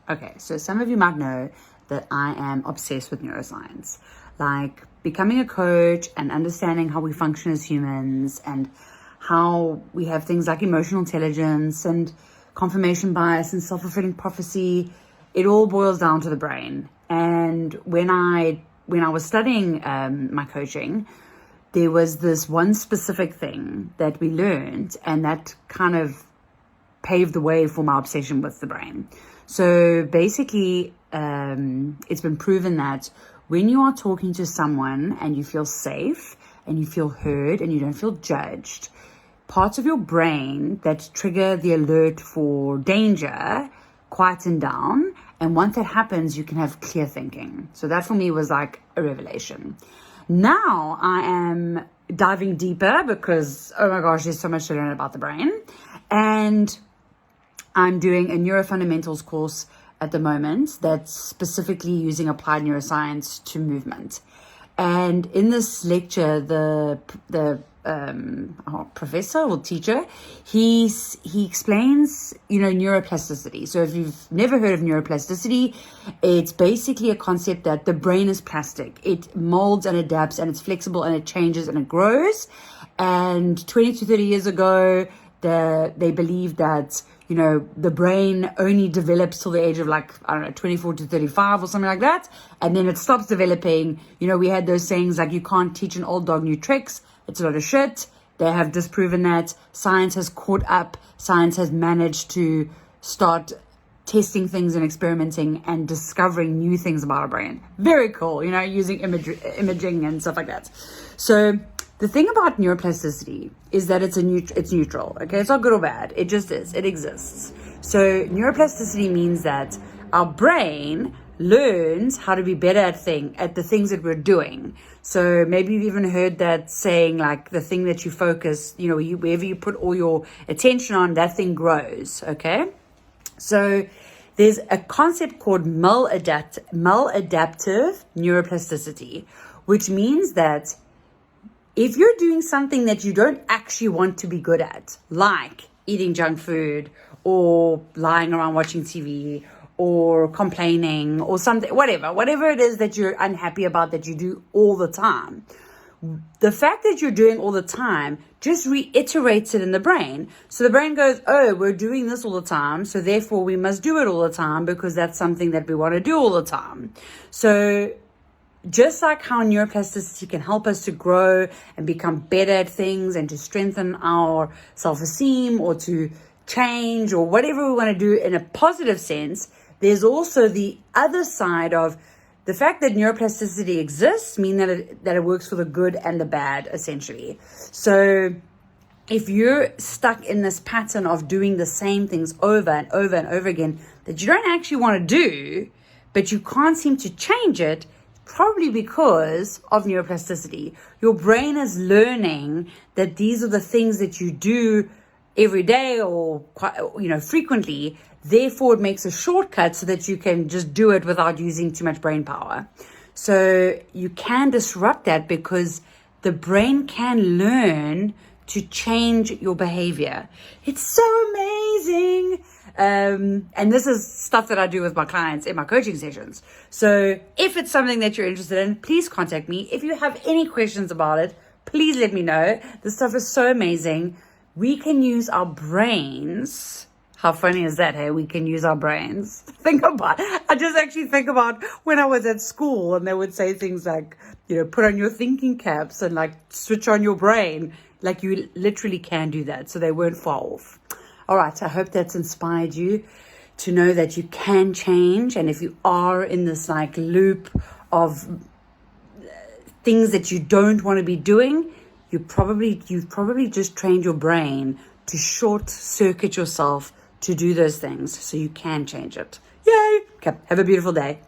Okay, so some of you might know that I am obsessed with neuroscience, like becoming a coach and understanding how we function as humans and how we have things like emotional intelligence and confirmation bias and self-fulfilling prophecy. It all boils down to the brain. And when I was studying my coaching, there was this one specific thing that we learned, and that kind of paved the way for my obsession with the brain. So basically, it's been proven that when you are talking to someone and you feel safe and you feel heard and you don't feel judged, parts of your brain that trigger the alert for danger quieten down. And once that happens, you can have clear thinking. So that for me was like a revelation. Now I am diving deeper because, oh my gosh, there's so much to learn about the brain. And I'm doing a neurofundamentals course at the moment that's specifically using applied neuroscience to movement. And in this lecture, the professor or teacher, he explains, neuroplasticity. So if you've never heard of neuroplasticity, it's basically a concept that the brain is plastic. It molds and adapts, and it's flexible, and it changes and it grows. And 20 to 30 years ago, they believed that, the brain only develops till the age of 24 to 35 or something like that. And then it stops developing. We had those sayings like, you can't teach an old dog new tricks. It's a lot of shit. They have disproven that. Science has caught up. Science has managed to start testing things and experimenting and discovering new things about our brain. Very cool, using imaging and stuff like that. So the thing about neuroplasticity is that it's neutral, okay? It's not good or bad. It just is. It exists. So neuroplasticity means that our brain learns how to be better at the things that we're doing. So maybe you've even heard that saying, like, the thing that you focus, wherever you put all your attention on, that thing grows, okay? So there's a concept called maladaptive neuroplasticity, which means that if you're doing something that you don't actually want to be good at, like eating junk food or lying around watching TV or complaining or something, whatever it is that you're unhappy about that you do all the time, the fact that you're doing all the time just reiterates it in the brain. So the brain goes, oh, we're doing this all the time, so therefore we must do it all the time because that's something that we want to do all the time. So just like how neuroplasticity can help us to grow and become better at things and to strengthen our self-esteem or to change or whatever we want to do in a positive sense, there's also the other side of the fact that neuroplasticity exists, mean that it works for the good and the bad, essentially. So if you're stuck in this pattern of doing the same things over and over and over again that you don't actually want to do, but you can't seem to change it, probably because of neuroplasticity. Your brain is learning that these are the things that you do every day or frequently. Therefore, it makes a shortcut so that you can just do it without using too much brain power. So you can disrupt that because the brain can learn to change your behavior. It's so amazing. And this is stuff that I do with my clients in my coaching sessions. So if it's something that you're interested in, please contact me. If you have any questions about it, please let me know. This stuff is so amazing. We can use our brains. How funny is that, hey? We can use our brains. I just actually think about when I was at school and they would say things like, put on your thinking caps and switch on your brain. You literally can do that. So they weren't far off. All right, I hope that's inspired you to know that you can change. And if you are in this loop of things that you don't want to be doing, you've probably just trained your brain to short circuit yourself to do those things so you can change it. Yay! Okay, have a beautiful day.